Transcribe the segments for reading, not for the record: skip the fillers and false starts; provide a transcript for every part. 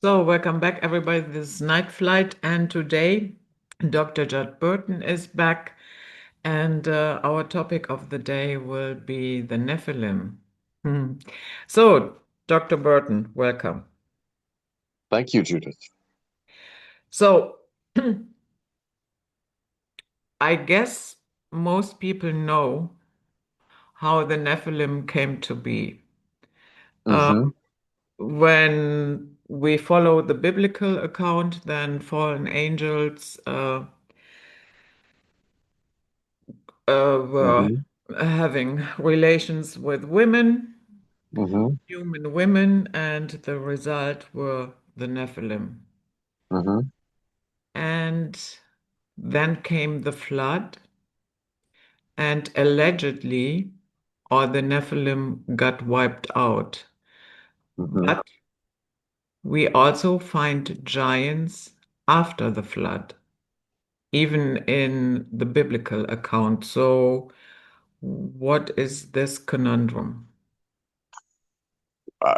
So, welcome back, everybody. This is Night Flight, and today Dr. Judd Burton is back, and our topic of the day will be the Nephilim. Hmm. So, Dr. Burton, welcome. Thank you, Judith. So, I guess most people know how the Nephilim came to be. Uh, Mm-hmm. when we follow the biblical account, then fallen angels were Mm-hmm. having relations with women, Mm-hmm. human women, and the result were the Nephilim. Mm-hmm. And then came the flood, and allegedly, all the Nephilim got wiped out. Mm-hmm. But we also find giants after the flood, even in the biblical account. So, what is this conundrum?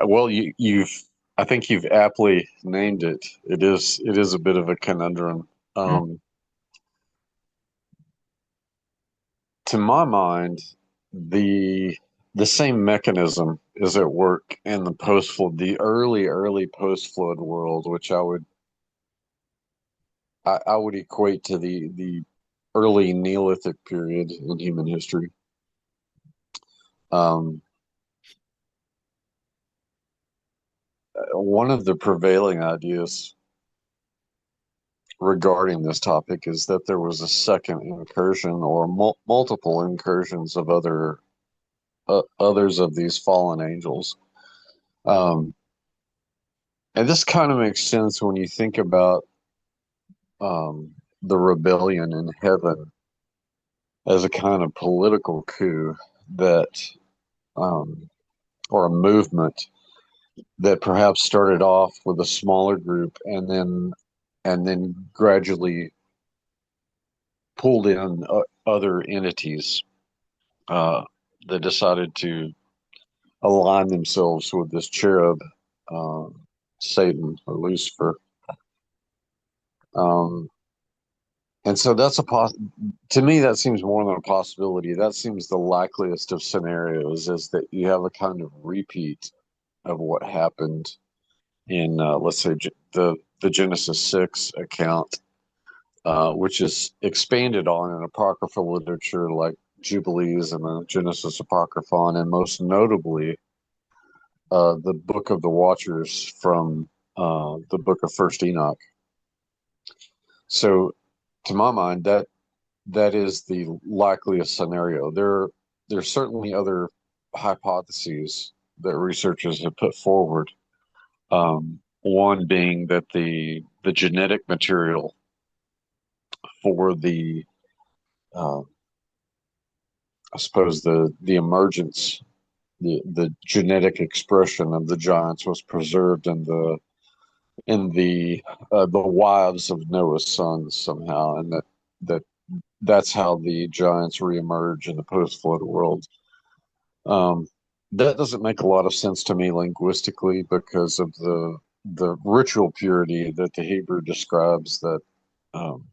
Well, I think you've aptly named it. It is a bit of a conundrum. Mm. Um, to my mind, the the same mechanism is at work in the early post-flood world, which I would equate to the early Neolithic period in human history. Um, One of the prevailing ideas regarding this topic is that there was a second incursion or multiple incursions of others of these fallen angels. Um, and this kind of makes sense when you think about the rebellion in heaven as a kind of political coup that, um, or a movement that perhaps started off with a smaller group and then gradually pulled in other entities uh, that decided to align themselves with this cherub, uh, Satan or Lucifer. Um, and so to me, that seems more than a possibility. That seems the likeliest of scenarios is that you have a kind of repeat of what happened in, let's say, the Genesis 6 account, which is expanded on in apocryphal literature like Jubilees and the Genesis Apocryphon, and most notably the Book of the Watchers from the Book of First Enoch. So, to my mind, that is the likeliest scenario. There's certainly other hypotheses that researchers have put forward. One being that the genetic material for uh, I suppose the emergence, the genetic expression of the giants was preserved in the wives of Noah's sons somehow, and that that's how the giants reemerge in the post-flood world. Um, that doesn't make a lot of sense to me linguistically because of the ritual purity that the Hebrew describes that um,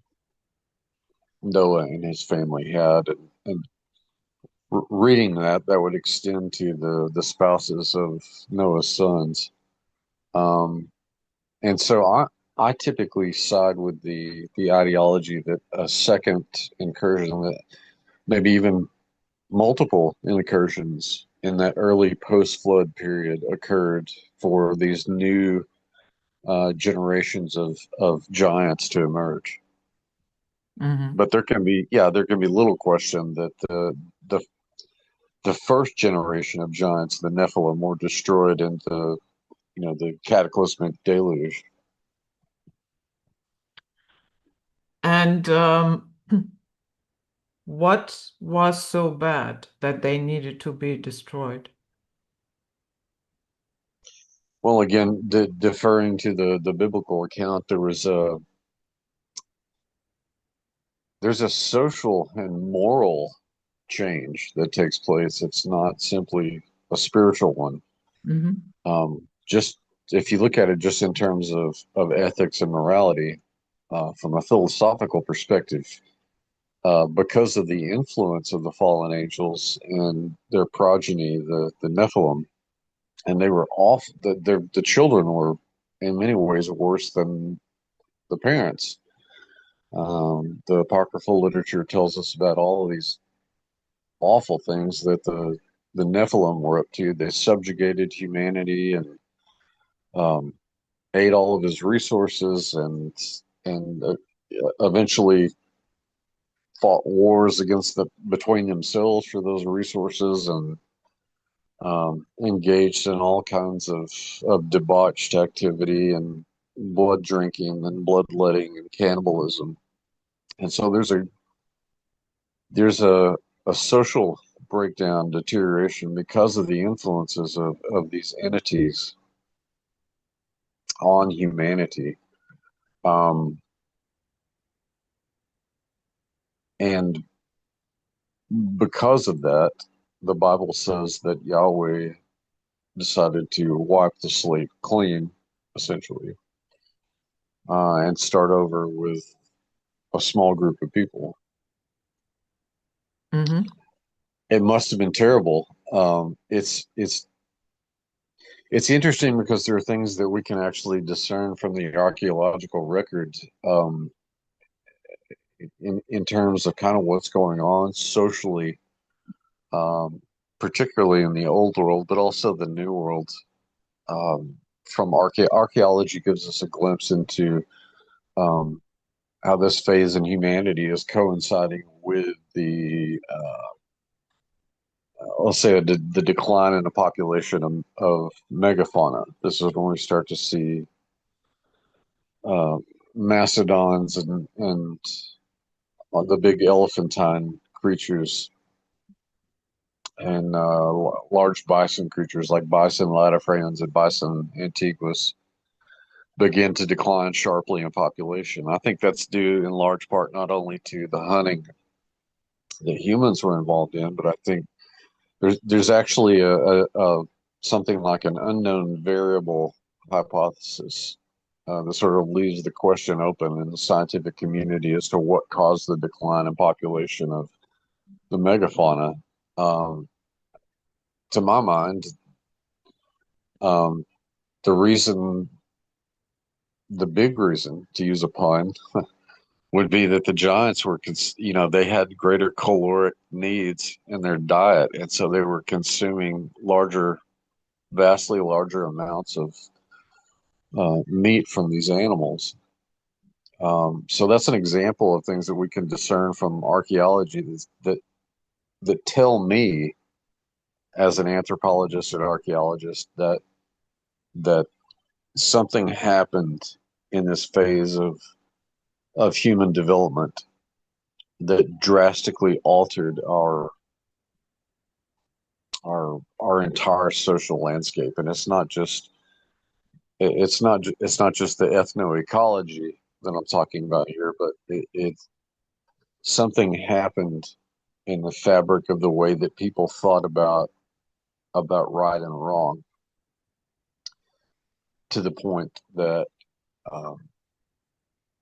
Noah and his family had, and reading that would extend to the spouses of Noah's sons. Um, And so I typically side with the ideology that a second incursion, that maybe even multiple incursions in that early post-flood period occurred for these new generations of giants to emerge. Mhm. But there can be little question that the the first generation of giants, the Nephilim, were destroyed in the cataclysmic deluge. And what was so bad that they needed to be destroyed? Well, again, deferring to the biblical account, there's a social and moral change that takes place. It's not simply a spiritual one. Hmm. Just if you look at it just in terms of ethics and morality, from a philosophical perspective, because of the influence of the fallen angels and their progeny, the Nephilim, and they were off. The children were in many ways worse than the parents. The apocryphal literature tells us about all of these awful things that the Nephilim were up to. They subjugated humanity and um, ate all of his resources and eventually fought wars against the between themselves for those resources and engaged in all kinds of debauched activity and blood drinking and bloodletting and cannibalism. And so there's a social breakdown, deterioration because of the influences of these entities on humanity. Um, and because of that, the Bible says that Yahweh decided to wipe the slate clean, essentially, and start over with a small group of people. Mm-hmm. It must have been terrible. It's interesting because there are things that we can actually discern from the archaeological record, in terms of kind of what's going on socially, um, particularly in the old world, but also the new world. Um, from archaeology gives us a glimpse into um, how this phase in humanity is coinciding with let's say, the decline in the population of megafauna. This is when we start to see uh, mastodons and the big elephantine creatures and large bison creatures like bison latifrans and bison antiguus begin to decline sharply in population. I think that's due in large part not only to the hunting that humans were involved in, but I think there's actually a something like an unknown variable hypothesis that sort of leaves the question open in the scientific community as to what caused the decline in population of the megafauna. Um, to my mind, um, the reason, the big reason, to use a pun, would be that the giants were, they had greater caloric needs in their diet, and so they were consuming vastly larger amounts of meat from these animals. So that's an example of things that we can discern from archaeology that tell me, as an anthropologist and archaeologist, that something happened in this phase of human development that drastically altered our entire social landscape. And it's not just the ethnoecology that I'm talking about here, but it something happened in the fabric of the way that people thought about right and wrong, to the point that um,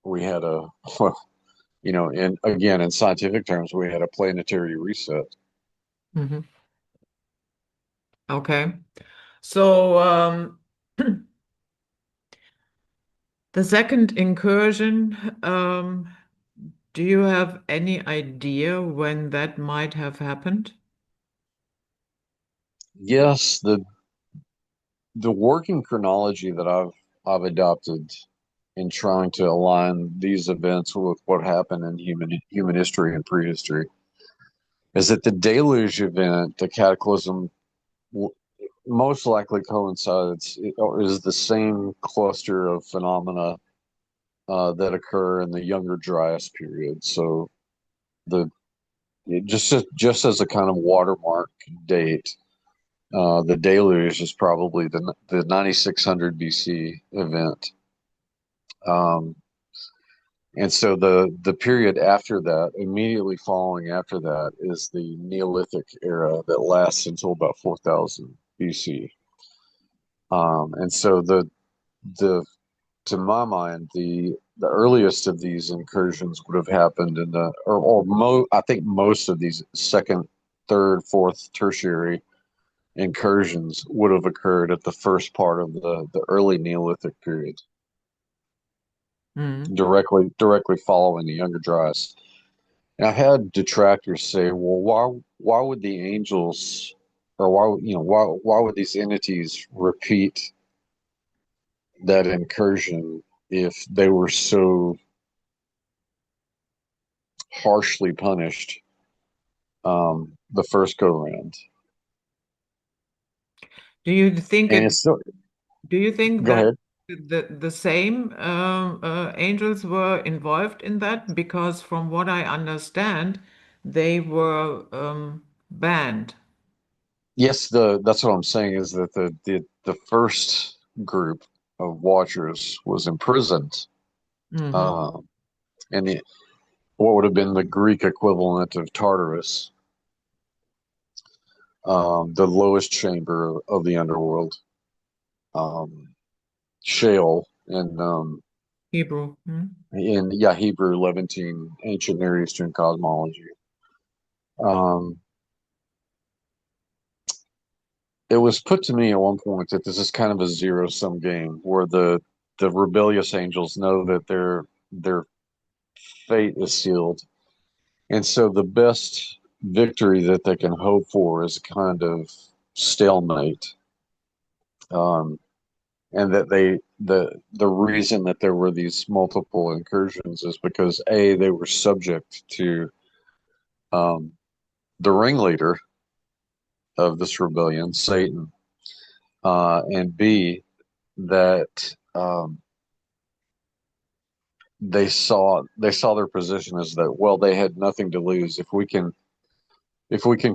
we had a well, and again, in scientific terms, we had a planetary reset. Mm-hmm. Okay. So the second incursion, do you have any idea when that might have happened? Yes, the working chronology that I've adopted in trying to align these events with what happened in human history and prehistory is that the deluge event, the cataclysm, most likely coincides or is the same cluster of phenomena that occur in the Younger Dryas period. So the just as a kind of watermark date, the deluge is probably the 9600 BC event. Um, and so the period after that, immediately following after that, is the Neolithic era that lasts until about 4000 BC. And so the to my mind, the earliest of these incursions would have happened in the I think most of these second, third, fourth, tertiary incursions would have occurred at the first part of the early Neolithic period, Mm. directly following the Younger Dryas. And I've had detractors say, well, why would the angels, or why would these entities repeat that incursion if they were so harshly punished the first go round? Do you think And it? it's so, Do you think go that ahead. the same angels were involved in that? Because from what I understand, they were banned. Yes, that's what I'm saying is that the first group of watchers was imprisoned, Hmm. uh, in what would have been the Greek equivalent of Tartarus, the lowest chamber of the underworld, um, Sheol, Hebrew. in Hebrew, Levantine, ancient Near Eastern cosmology. Um, it was put to me at one point that this is kind of a zero sum game where the rebellious angels know that their fate is sealed, and so the best victory that they can hope for is a kind of stalemate. Um, and that the reason that there were these multiple incursions is because A, they were subject to um, the ringleader of this rebellion, Satan, and B, that they saw their position as that, well, they had nothing to lose if we can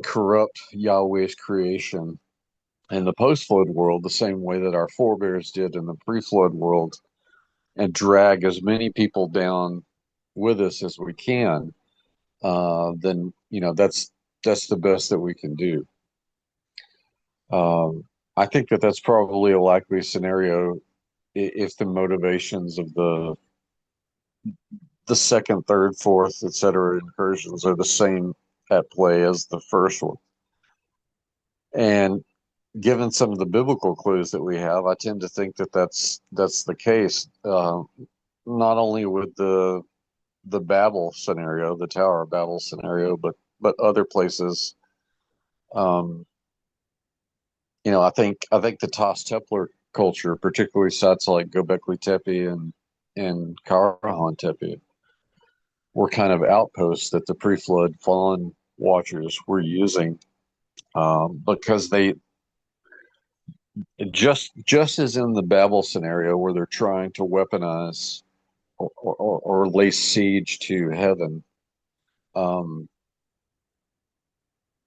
corrupt Yahweh's creation in the post-flood world the same way that our forebears did in the pre-flood world, and drag as many people down with us as we can, then that's the best that we can do. Um, I think that that's probably a likely scenario if the motivations of the second, third, fourth, etc. incursions are the same at play as the first one. And given some of the biblical clues that we have, I tend to think that that's the case. Not only with the Babel scenario, the Tower of Babel scenario, but other places. Um, I think the Tas Templar culture, particularly sites like Gobekli Tepe and Karahan Tepe, were kind of outposts that the pre-flood fallen watchers were using, because they just as in the Babel scenario where they're trying to weaponize or lay siege to heaven. Um,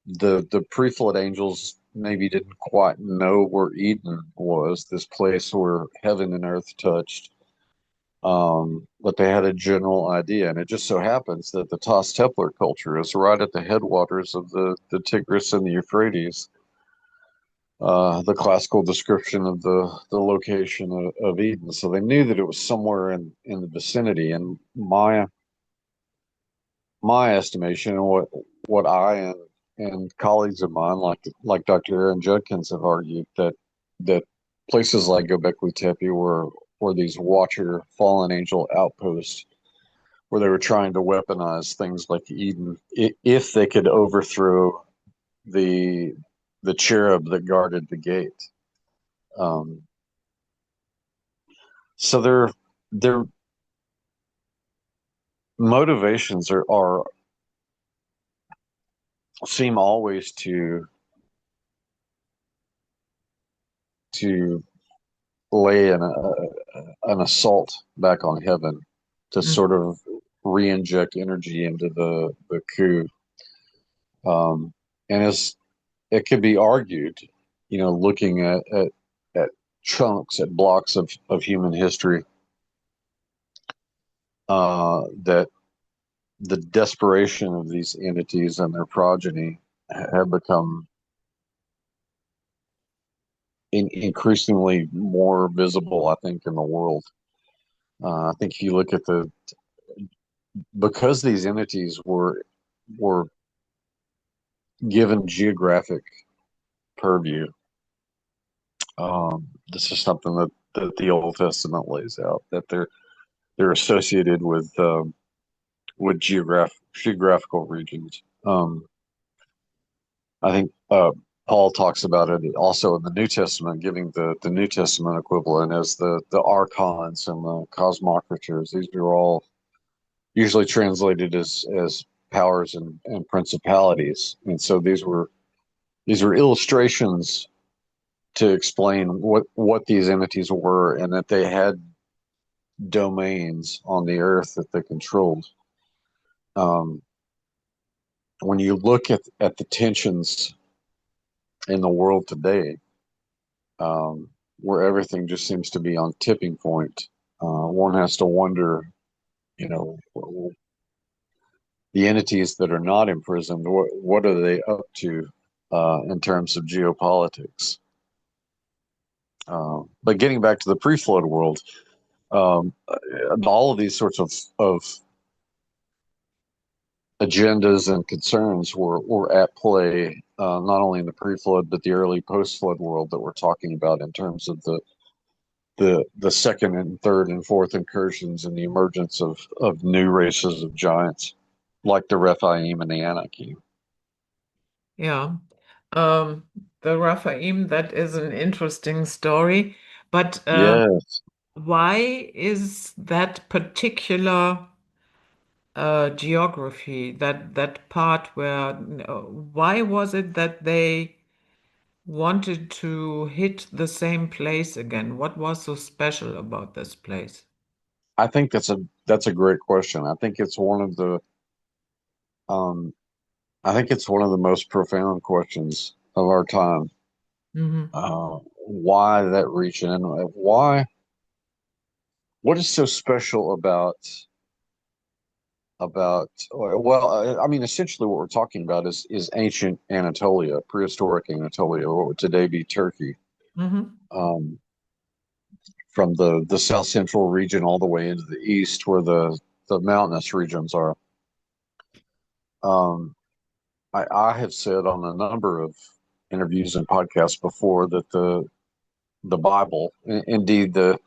the pre-flood angels maybe didn't quite know where Eden was, this place where heaven and earth touched. But they had a general idea, and it just so happens that the Tas Templar culture is right at the headwaters of the Tigris and the Euphrates. The classical description of the location of Eden, so they knew that it was somewhere in the vicinity. And my estimation, and what I and colleagues of mine, like Dr. Aaron Judkins, have argued that places like Gobekli Tepe were these Watcher fallen angel outposts where they were trying to weaponize things like Eden if they could overthrow the the cherub that guarded the gate. Um, so their motivations are seem always to lay an assault back on heaven to Hmm. sort of re-inject energy into the coup. Um, and as it could be argued, looking at chunks, at blocks of human history, that the desperation of these entities and their progeny have become increasingly more visible, I think, in the world. I think if you look at because these entities were given geographic purview. This is something that the Old Testament lays out, that they're associated with geographical regions. I think Paul talks about it also in the New Testament, giving the New Testament equivalent as the archons and the cosmocrators. These are all usually translated as powers and principalities, and so these were illustrations to explain what these entities were and that they had domains on the earth that they controlled. Um, when you look at the tensions in the world today, where everything just seems to be on tipping point, one has to wonder, you know, the entities that are not imprisoned, what are they up to in terms of geopolitics? But getting back to the pre-flood world, all of these sorts of agendas and concerns were at play, not only in the pre-flood but the early post-flood world that we're talking about in terms of the second and third and fourth incursions and the emergence of new races of giants like the Rephaim and the Anakim. Yeah. Um, the Raphaim, that is an interesting story, but Yes, why is that particular geography, that part where, why was it that they wanted to hit the same place again? What was so special about this place? I think that's a great question. Um, I think it's one of the most profound questions of our time. Hmm. Why that region and what is so special about, I mean, essentially what we're talking about is ancient Anatolia, prehistoric Anatolia, what would today be Turkey, Hmm. um, from the south central region all the way into the east where the mountainous regions are. um, I have said on a number of interviews and podcasts before that the Bible, indeed the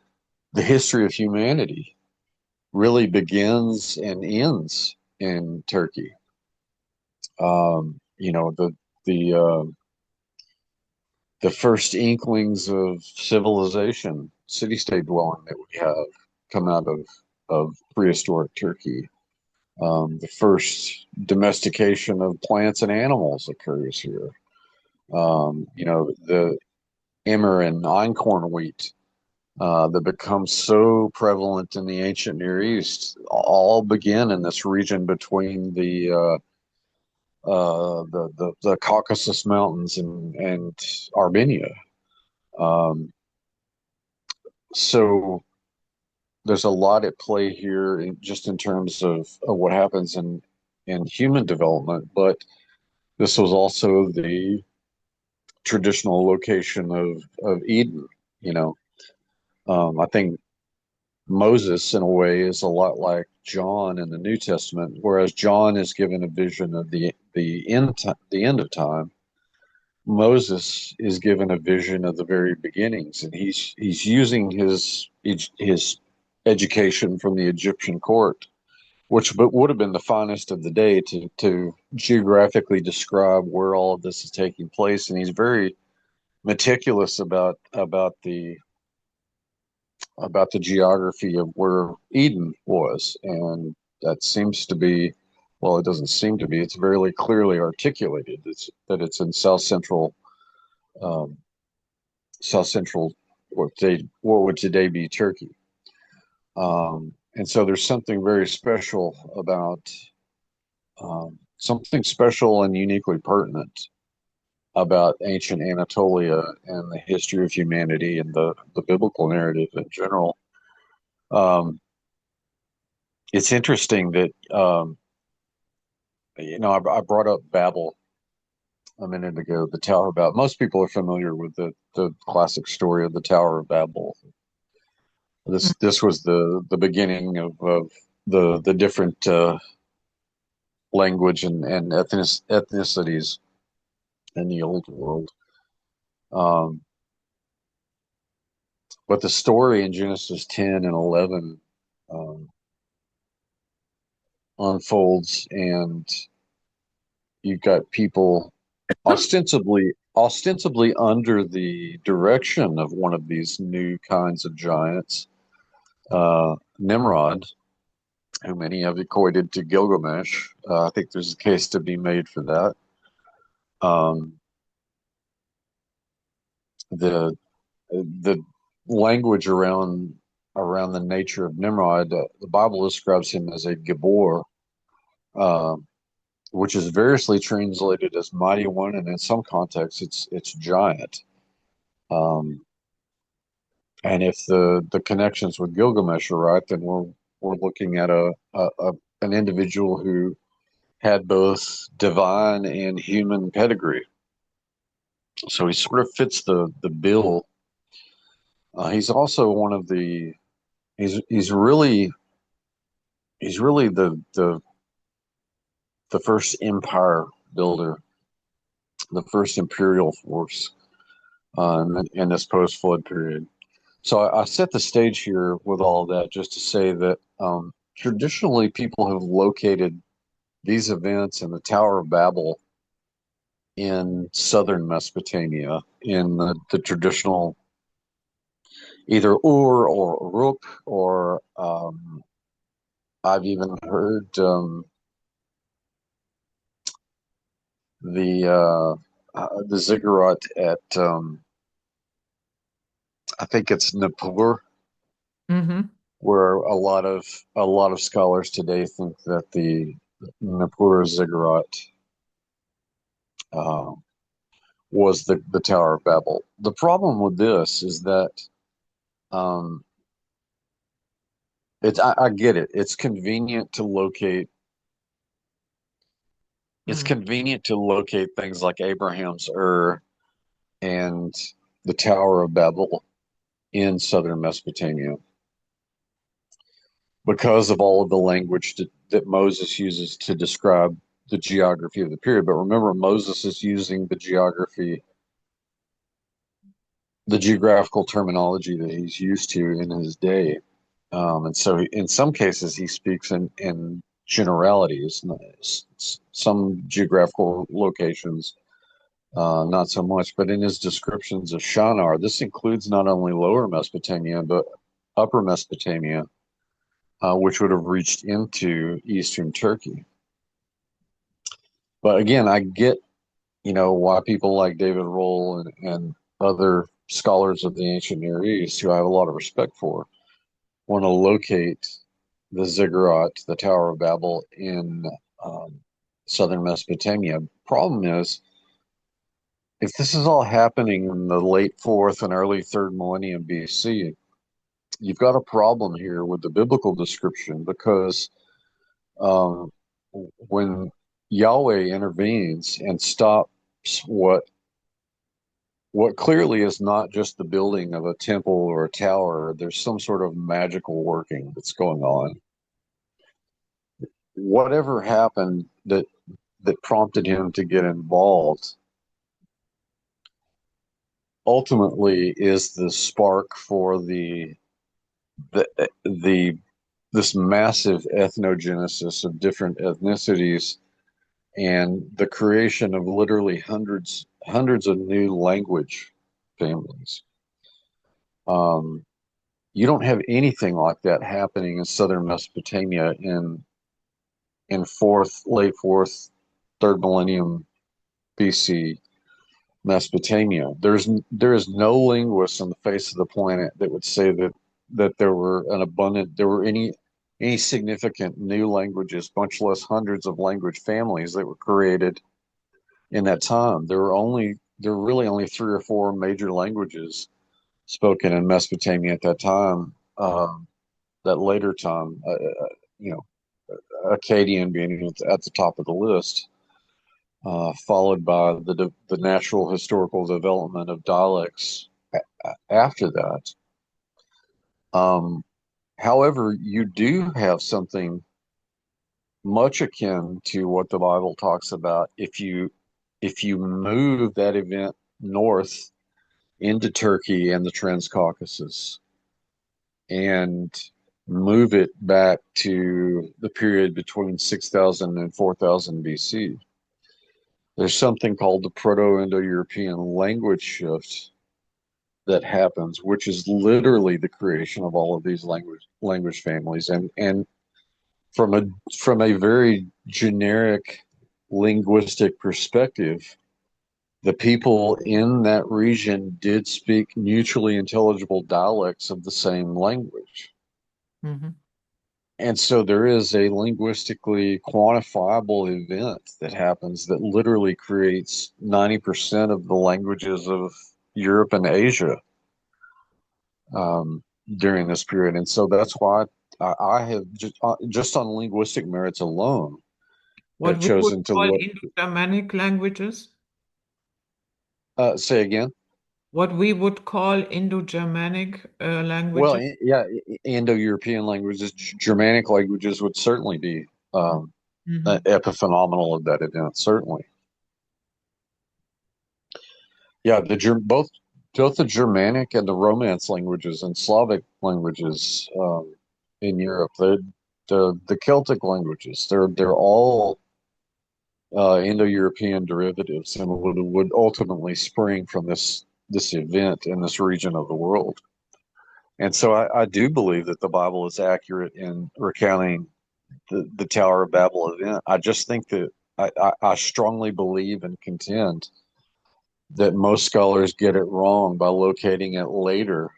history of humanity, really begins and ends in Turkey. You know, the first inklings of civilization, city-state dwelling that we have come out of prehistoric Turkey. The first domestication of plants and animals occurs here. You know, the emmer and einkorn wheat that becomes so prevalent in the ancient Near East all begin in this region between the Caucasus Mountains and Armenia. Um, so there's a lot at play here, just in terms of what happens in human development. But this was also the traditional location of Eden. You know, I think Moses, in a way, is a lot like John in the New Testament, whereas John is given a vision of the end of time. Moses is given a vision of the very beginnings, and he's using his education from the Egyptian court, which would have been the finest of the day, to geographically describe where all of this is taking place, and he's very meticulous about the geography of where Eden was, and that seems to be, well, it doesn't seem to be. It's very clearly articulated. That it's in um, South Central, what would today be Turkey. And so there's something special and uniquely pertinent about ancient Anatolia and the history of humanity and the biblical narrative in general. Um, it's interesting that I brought up Babel a minute ago, the Tower of Babel. Most people are familiar with the classic story of the Tower of Babel. This was the beginning of the different language and ethnicities in the old world. Um, but the story in Genesis 10 and 11 um, unfolds, and you've got people ostensibly under the direction of one of these new kinds of giants, Nimrod, who many have equated to Gilgamesh. I think there's a case to be made for that. Um, the the language around the nature of Nimrod, the Bible describes him as a Gibor, uh, which is variously translated as mighty one, and in some contexts, it's giant. Um, and if the connections with Gilgamesh are right, then we're looking at an individual who had both divine and human pedigree. So he sort of fits the bill. He's also one of the he's really the first empire builder, the first imperial force in this post flood period. So I set the stage here with all of that just to say that traditionally people have located these events in the Tower of Babel in southern Mesopotamia, in the traditional either Ur or Uruk, or I've even heard the ziggurat at I think it's Nippur, Mm-hmm. where a lot of scholars today think that the Nippur ziggurat uh, was the Tower of Babel. The problem with this is that um, I get it. It's convenient to locate. It's Mm. convenient to locate things like Abraham's Ur and the Tower of Babel in southern Mesopotamia because of all of the language that Moses uses to describe the geography of the period. But remember, Moses is using the geographical terminology that he's used to in his day. And so in some cases, he speaks in generalities. Some geographical locations, not so much. But in his descriptions of Shinar, this includes not only Lower Mesopotamia, but Upper Mesopotamia, which would have reached into Eastern Turkey. But again, I get, why people like David Roll and other scholars of the ancient Near East, who I have a lot of respect for, want to locate the ziggurat, the Tower of Babel, in um, southern Mesopotamia. Problem is, if this is all happening in the late fourth and early third millennium BC, you've got a problem here with the biblical description because um, when Yahweh intervenes and stops what clearly is not just the building of a temple or a tower, there's some sort of magical working that's going on. Whatever happened that prompted him to get involved ultimately is the spark for the this massive ethnogenesis of different ethnicities and the creation of literally hundreds of new language families. Um, you don't have anything like that happening in southern Mesopotamia in late fourth, third millennium BC Mesopotamia. There is no linguist on the face of the planet that would say that there were any significant new languages, much less hundreds of language families that were created in that time. There were really only three or four major languages spoken in Mesopotamia at that time. That later time, you know, Akkadian being at the top of the list. followed by the natural historical development of dialects after that. Um, However, you do have something much akin to what the Bible talks about if you move that event north into Turkey and the Transcaucasus and move it back to the period between 6000 and 4000 BC. There's something called the Proto-Indo-European language shift that happens, which is literally the creation of all of these language families. And from a very generic linguistic perspective, the people in that region did speak mutually intelligible dialects of the same language. Mhm. And so there is a linguistically quantifiable event that happens that literally creates 90% of the languages of Europe and Asia during this period. And so that's why I have just on linguistic merits alone have What we would chosen to call look. Indo-Germanic languages? Say again. What we would call Indo-Germanic Well, languages? yeah, Indo-European languages, Germanic languages would certainly be an Mhm. epiphenomenal of that event. Certainly, yeah. Both the Germanic and the Romance languages and Slavic languages in Europe, the Celtic languages, they're all Indo-European derivatives, and would ultimately spring from this event in this region of the world. And so I do believe that the Bible is accurate in recounting the Tower of Babel event. I just think that I strongly believe and contend that most scholars get it wrong by locating it later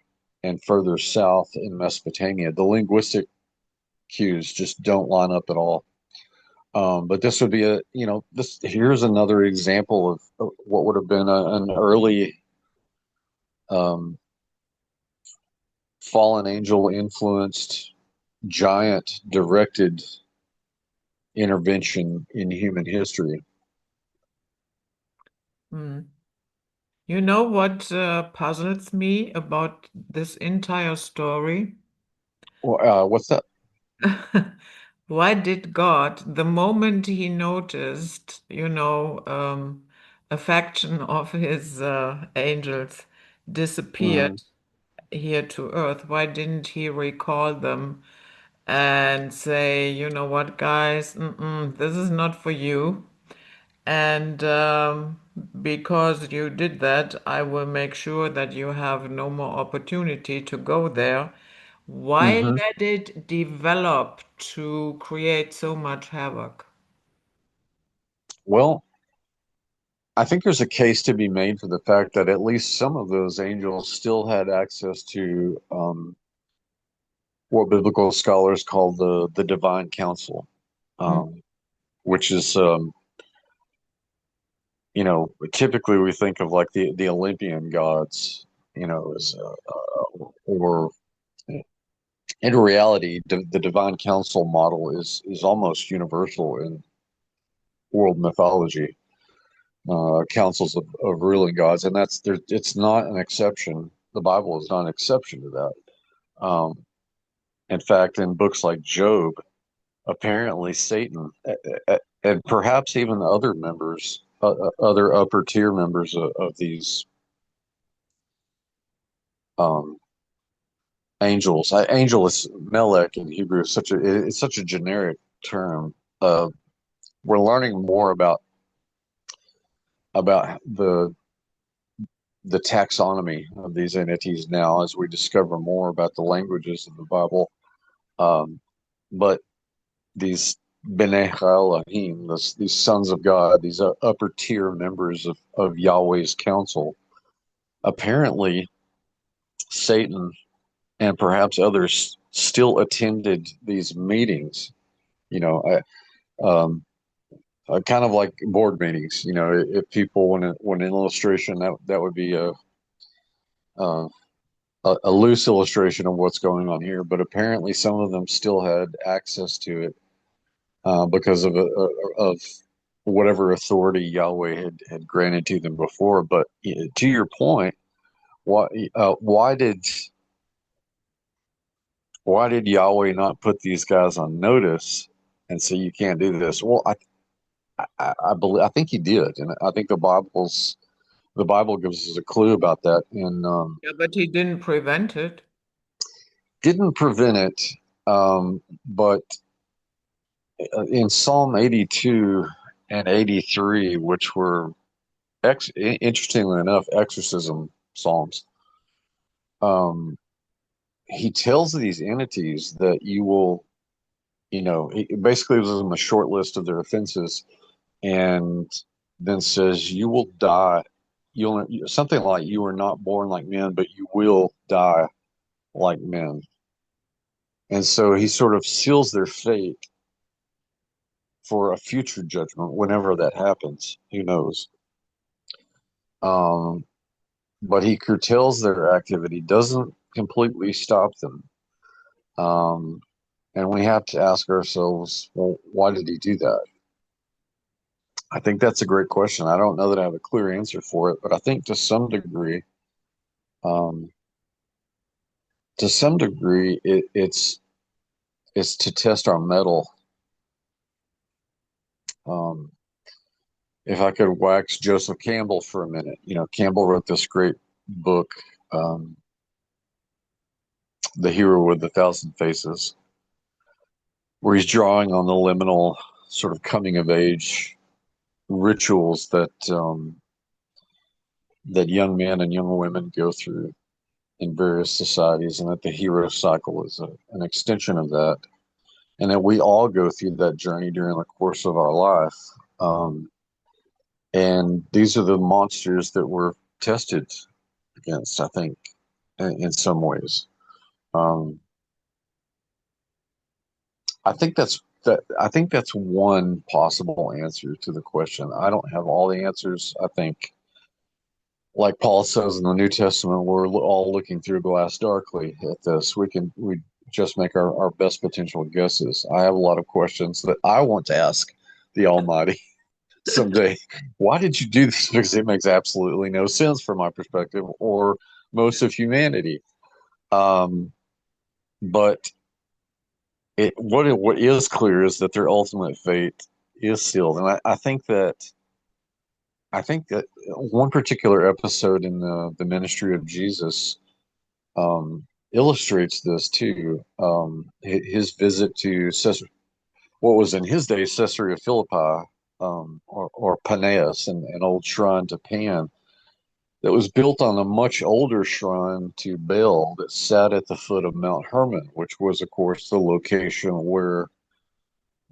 and further south in Mesopotamia. The linguistic cues just don't line up at all. But this would be this here's another example of what would have been an early um, fallen angel influenced giant directed intervention in human history. Mm. You know what puzzles me about this entire story? Well, what's that? Why did God, the moment he noticed, a faction of his angels Mm-hmm. disappeared here to Earth, why didn't he recall them and say, you know what, guys, this is not for you. And because you did that, I will make sure that you have no more opportunity to go there. Why Mm-hmm. let it develop to create so much havoc? Well, I think there's a case to be made for the fact that at least some of those angels still had access to what biblical scholars call the divine council, Mm, um, which is typically we think of like the Olympian gods, as or in reality, the divine council model is almost universal in world mythology. Councils of ruling gods, and that's there. It's not an exception. The Bible is not an exception to that. In fact, in books like Job, apparently Satan and perhaps even other members, other upper tier members of these um, angels. Angel is melech in Hebrew. Is it's such a generic term. We're learning more about the taxonomy of these entities now as we discover more about the languages of the Bible. Um, but these B'nai Elohim, these sons of God, these upper tier members of Yahweh's council, apparently Satan and perhaps others still attended these meetings. You know, um, kind of like board meetings. If people want an illustration, that would be uh, a loose illustration of what's going on here, but apparently some of them still had access to it because of whatever authority Yahweh had granted to them before. But to your point, why why did Yahweh not put these guys on notice and say you can't do this? Well, I believe I think he did, and I think the Bible gives us a clue about that, and Yeah, but he didn't prevent it. didn't prevent it, but in Psalm 82 and 83, which were interestingly enough exorcism psalms, um, he tells these entities that you will, it basically gives them a short list of their offenses, and then says you will die. You'll something like you are not born like men, but you will die like men. And so he sort of seals their fate for a future judgment whenever that happens. Who knows? Um, but he curtails their activity, doesn't completely stop them. Um, and we have to ask ourselves, well, why did he do that? I think that's a great question. I don't know that I have a clear answer for it, but I think um, to some degree, it's to test our mettle. Um, if I could wax Joseph Campbell for a minute, Campbell wrote this great book, um, The Hero with a Thousand Faces, where he's drawing on the liminal sort of coming of age rituals that young men and young women go through in various societies, and that the hero cycle is an extension of that, and that we all go through that journey during the course of our life. And these are the monsters that we're tested against, I think, in some ways. Um, I think that's one possible answer to the question. I don't have all the answers. I think, like Paul says in the New Testament, we're all looking through glass darkly at this. We just make our best potential guesses. I have a lot of questions that I want to ask the Almighty someday. Why did you do this? Because it makes absolutely no sense from my perspective or most of humanity. Um, but what is clear is that their ultimate fate is sealed, and I think that one particular episode in the ministry of Jesus illustrates this too. His visit to what was in his day Caesarea Philippi, or Paneas, an old shrine to Pan that was built on a much older shrine to Baal that sat at the foot of Mount Hermon, which was, of course, the location where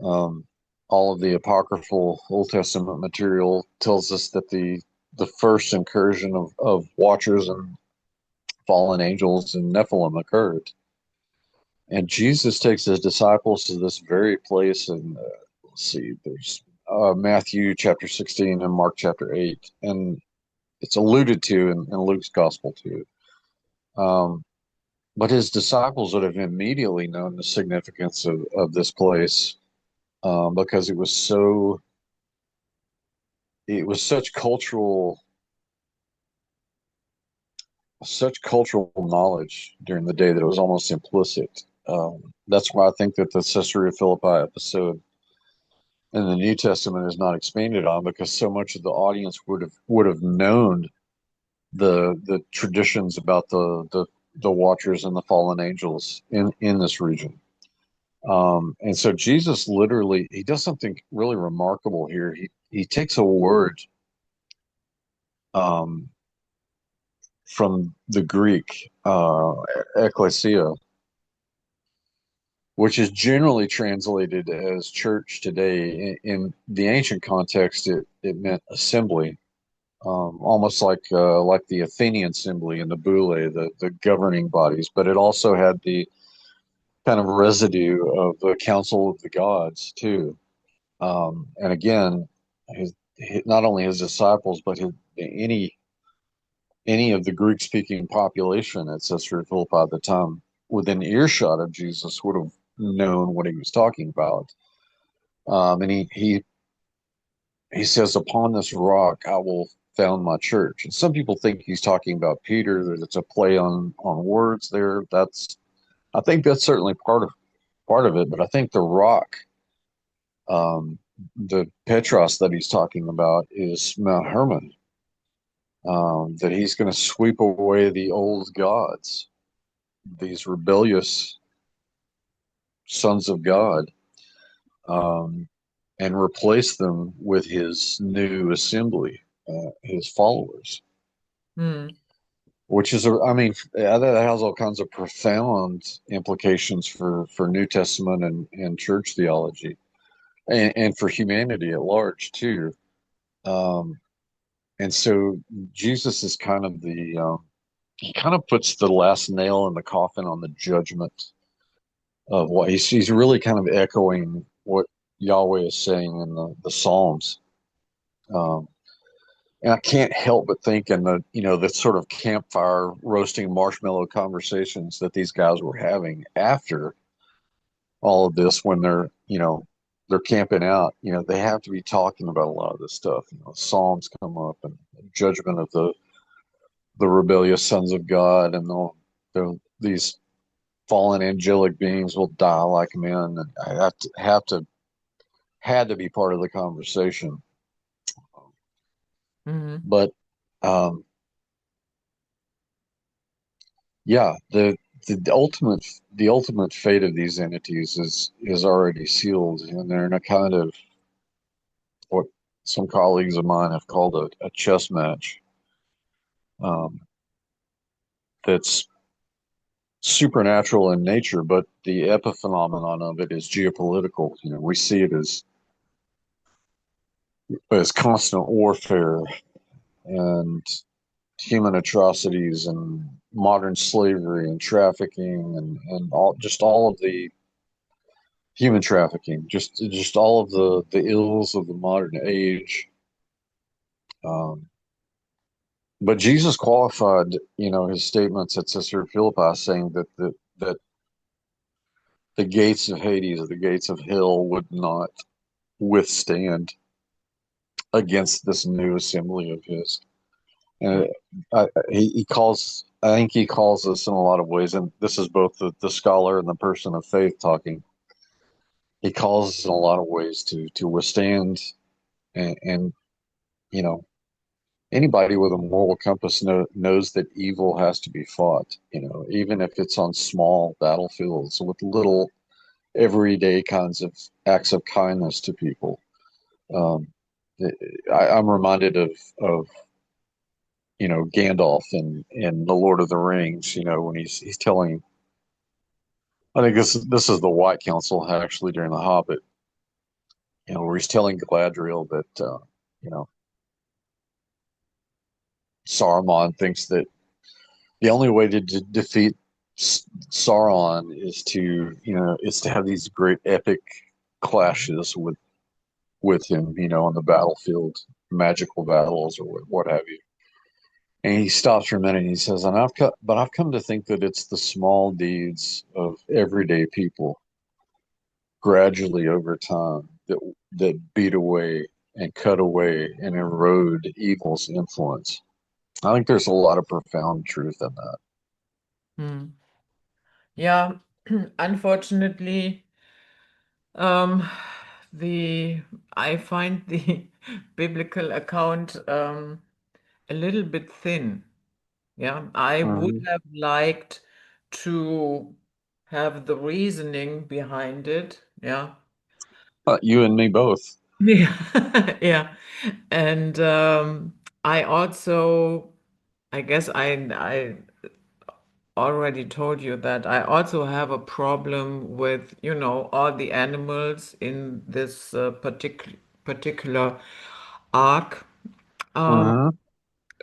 um, all of the apocryphal Old Testament material tells us that the first incursion of watchers and fallen angels and Nephilim occurred. And Jesus takes his disciples to this very place, and let's see, there's Matthew chapter 16 and Mark chapter 8, and it's alluded to in Luke's gospel too. Um, but his disciples would have immediately known the significance of this place, because it was such cultural knowledge during the day that it was almost implicit. That's why I think that the Caesarea Philippi episode in the New Testament is not expanded on, because so much of the audience would have known the traditions about the watchers and the fallen angels in this region. And so Jesus literally he does something really remarkable here. He takes a word um, from the Greek ecclesia, which is generally translated as church today. In the ancient context, it meant assembly, almost like the Athenian assembly and the Boule, the governing bodies. But it also had the kind of residue of the Council of the Gods too. And again, not only his disciples, but any of the Greek speaking population at Caesarea Philippi at the time within earshot of Jesus would have known what he was talking about. And he says, "Upon this rock I will found my church." And some people think he's talking about Peter. That it's a play on words there. I think that's certainly part of it. But I think the rock, um, the Petros that he's talking about, is Mount Hermon. That he's going to sweep away the old gods, these rebellious sons of God, um, and replace them with his new assembly, his followers. Hmm. Which is, I mean, that has all kinds of profound implications for New Testament and church theology, and for humanity at large too. Um, and so Jesus is kind of he kind of puts the last nail in the coffin on the judgment of what he's really kind of echoing what Yahweh is saying in the Psalms. Um, and I can't help but think in the sort of campfire roasting marshmallow conversations that these guys were having after all of this, when they're camping out, they have to be talking about a lot of this stuff. Psalms come up and judgment of the rebellious sons of God, and these fallen angelic beings will die like men. And I had to be part of the conversation. Hmm. But um, yeah, the ultimate fate of these entities is already sealed, and they're in a kind of what some colleagues of mine have called a chess match, um, that's supernatural in nature, but the epiphenomenon of it is geopolitical. We see it as constant warfare and human atrocities and modern slavery and trafficking and all of the human trafficking, just all of the ills of the modern age. Um, but Jesus qualified, his statements at Caesarea Philippi, saying that the gates of Hades or the gates of hell would not withstand against this new assembly of his. And I think he calls us in a lot of ways, and this is both the scholar and the person of faith talking. He calls us in a lot of ways to withstand, and you know anybody with a moral compass knows that evil has to be fought. Even if it's on small battlefields with little everyday kinds of acts of kindness to people. Um, I'm reminded of Gandalf in The Lord of the Rings. When he's telling, I think this is the White Council actually during the Hobbit. Where he's telling Galadriel that you know Saruman thinks that the only way to defeat Sauron is to have these great epic clashes with him, on the battlefield, magical battles or what have you. And he stops for a minute and he says, I've come to think that it's the small deeds of everyday people gradually over time that beat away and cut away and erode evil's influence. I think there's a lot of profound truth in that. Hmm. Yeah, unfortunately, um, the I find the biblical account a little bit thin. Yeah, I would Mhm. have liked to have the reasoning behind it. Yeah. You and me both. Yeah. Yeah. And I also, I guess I already told you that I also have a problem with, all the animals in this particular arc. Um, Hmm.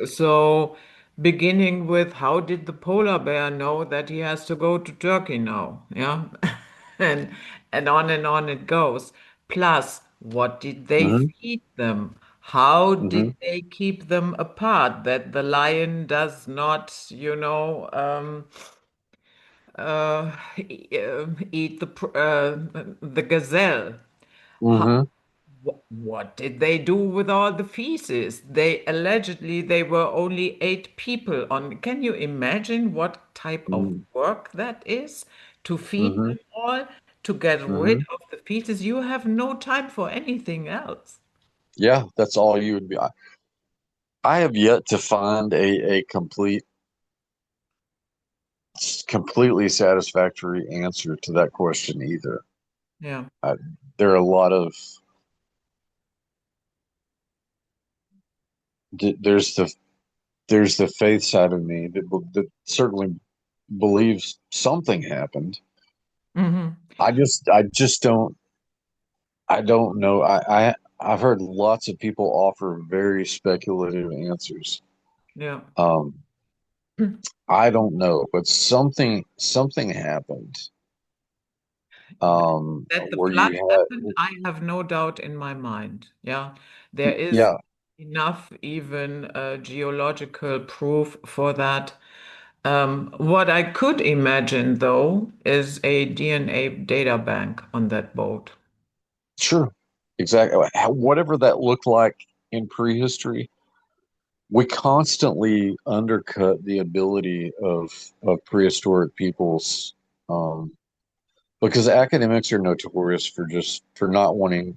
So, beginning with how did the polar bear know that he has to go to Turkey now? Yeah. And and on it goes. Plus, what did they Hmm. feed them? How Hmm. did they keep them apart? That the lion does not, eat the gazelle. How, Hmm. What did they do with all the feces? They allegedly they were only 8 people on. Can you imagine what type of Mm-hmm. work that is? To feed Mm-hmm. them all, to get rid Mm-hmm. of the feces. You have no time for anything else. Yeah, that's all you would be. I have yet to find a completely satisfactory answer to that question either. Yeah. I, there are a lot of there's the faith side of me that certainly believes something happened. Hmm. I just don't know. I've heard lots of people offer very speculative answers. Yeah. Um, I don't know, but something happened. That the Where you flood happened, had I have no doubt in my mind. Yeah, there is yeah, enough even geological proof for that. What I could imagine, though, is a DNA data bank on that boat. sure, exactly. Whatever that looked like in prehistory, we constantly undercut the ability of prehistoric peoples, um, because academics are notorious for not wanting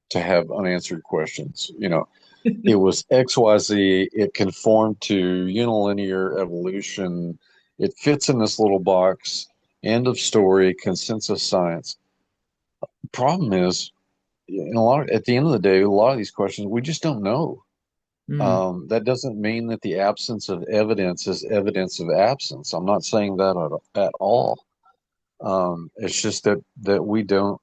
to have unanswered questions. It was XYZ, it conformed to unilinear evolution, it fits in this little box, end of story, consensus science. Problem is, at the end of the day, a lot of these questions we just don't know. Mm, That doesn't mean that the absence of evidence is evidence of absence. I'm not saying that at all. It's just that we don't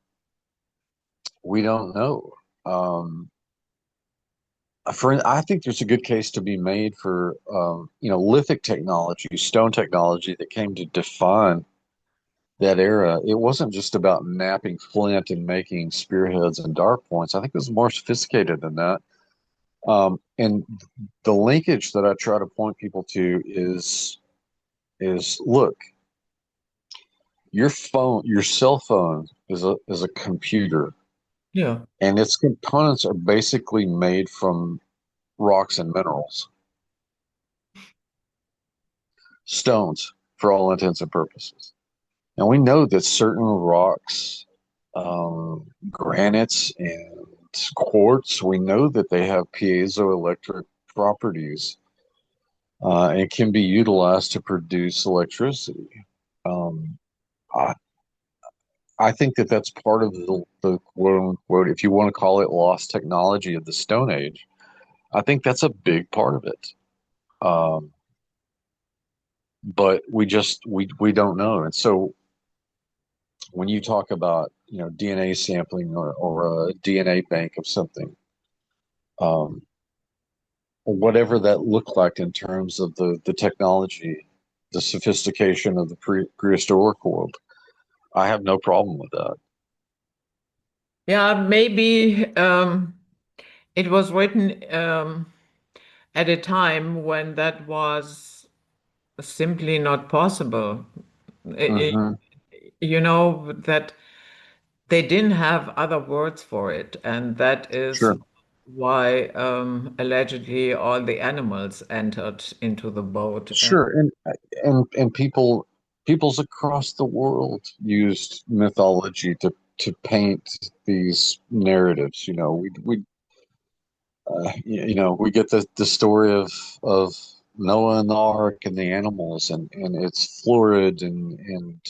know. Um, I think there's a good case to be made for lithic technology, stone technology that came to define that era. It wasn't just about knapping flint and making spearheads and dart points. I think it was more sophisticated than that. And the linkage that I try to point people to is look, your cell phone is a computer, yeah, and its components are basically made from rocks and minerals, stones, for all intents and purposes. And we know that certain rocks, granites and quartz, we know that they have piezoelectric properties, and can be utilized to produce electricity. Um, I, I think that that's part of the quote unquote, if you want to call it lost technology of the Stone Age. I think that's a big part of it. Um, but we don't know. And so when you talk about DNA sampling or a DNA bank of something, um, whatever that looked like in terms of the technology, the sophistication of the prehistoric world, I have no problem with that. yeah. Maybe it was written at a time when that was simply not possible. I- Hmm. that they didn't have other words for it, and that is Sure, why allegedly all the animals entered into the boat. And sure, and peoples across the world used mythology to paint these narratives. We get the story of Noah and the Ark and the animals, and it's florid and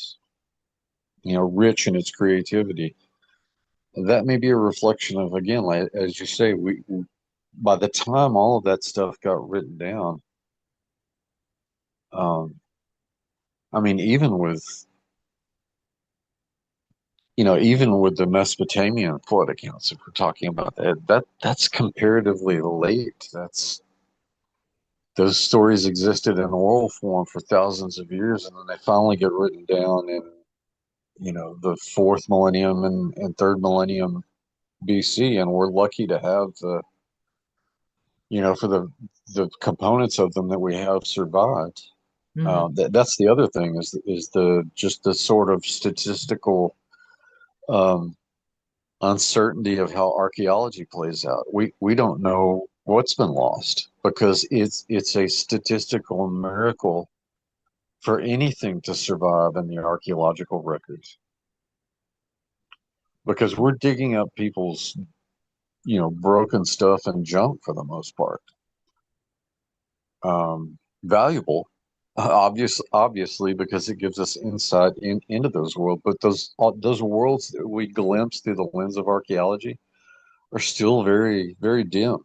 rich in its creativity. That may be a reflection of, again, like as you say, we by the time all of that stuff got written down, um, I mean, even with the Mesopotamian flood accounts, if we're talking about that's comparatively late. Those stories existed in oral form for thousands of years, and then they finally get written down in the fourth millennium and third millennium BC, and we're lucky to have for the components of them that we have survived. Mhm. That's the other thing is the just the sort of statistical, um, uncertainty of how archaeology plays out. We don't know what's been lost because it's a statistical miracle for anything to survive in the archaeological records because we're digging up people's broken stuff and junk for the most part. Valuable, obviously, because it gives us insight into those worlds. But those worlds that we glimpse through the lens of archaeology are still very, very dim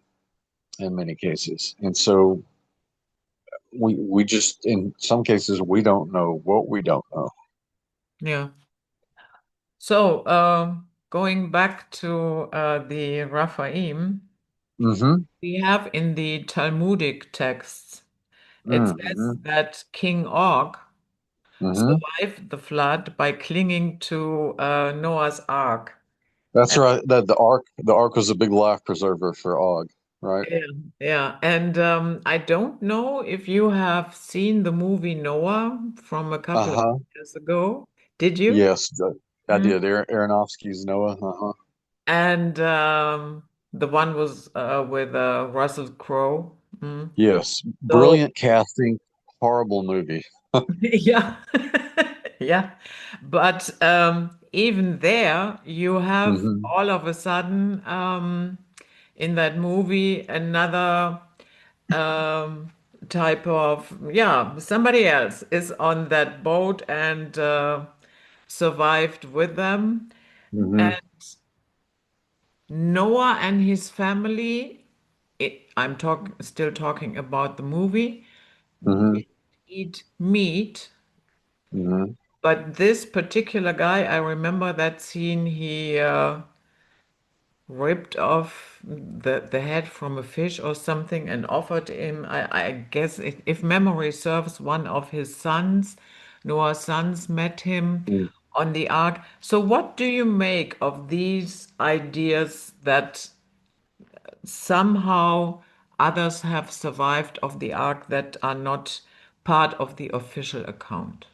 in many cases. And so we just, in some cases, we don't know what we don't know. Yeah. So, going back to the Raphaim, Mm-hmm. we have in the Talmudic texts, it says Mm-hmm. that King Og Mm-hmm. survived the flood by clinging to Noah's Ark. That's And right. That the ark was a big life preserver for Og, right? yeah, yeah. And I don't know if you have seen the movie Noah from a couple of Uh-huh. years ago. Did you? Yes, I Mm. did. Aronofsky's Noah. Uh-huh. And the one was with Russell Crowe. Mm. Yes, So brilliant casting, horrible movie. yeah, yeah. But even there, you have Hmm. all of a sudden in that movie another um, type of, yeah, somebody else is on that boat and survived with them. Hmm. And Noah and his family, still talking about the movie, Hmm. didn't eat meat. Hmm. But this particular guy, I remember that scene, he ripped off the head from a fish or something and offered him, I guess, if memory serves, one of his sons, Noah's sons, met him on the ark. So, what do you make of these ideas that somehow others have survived of the ark that are not part of the official account?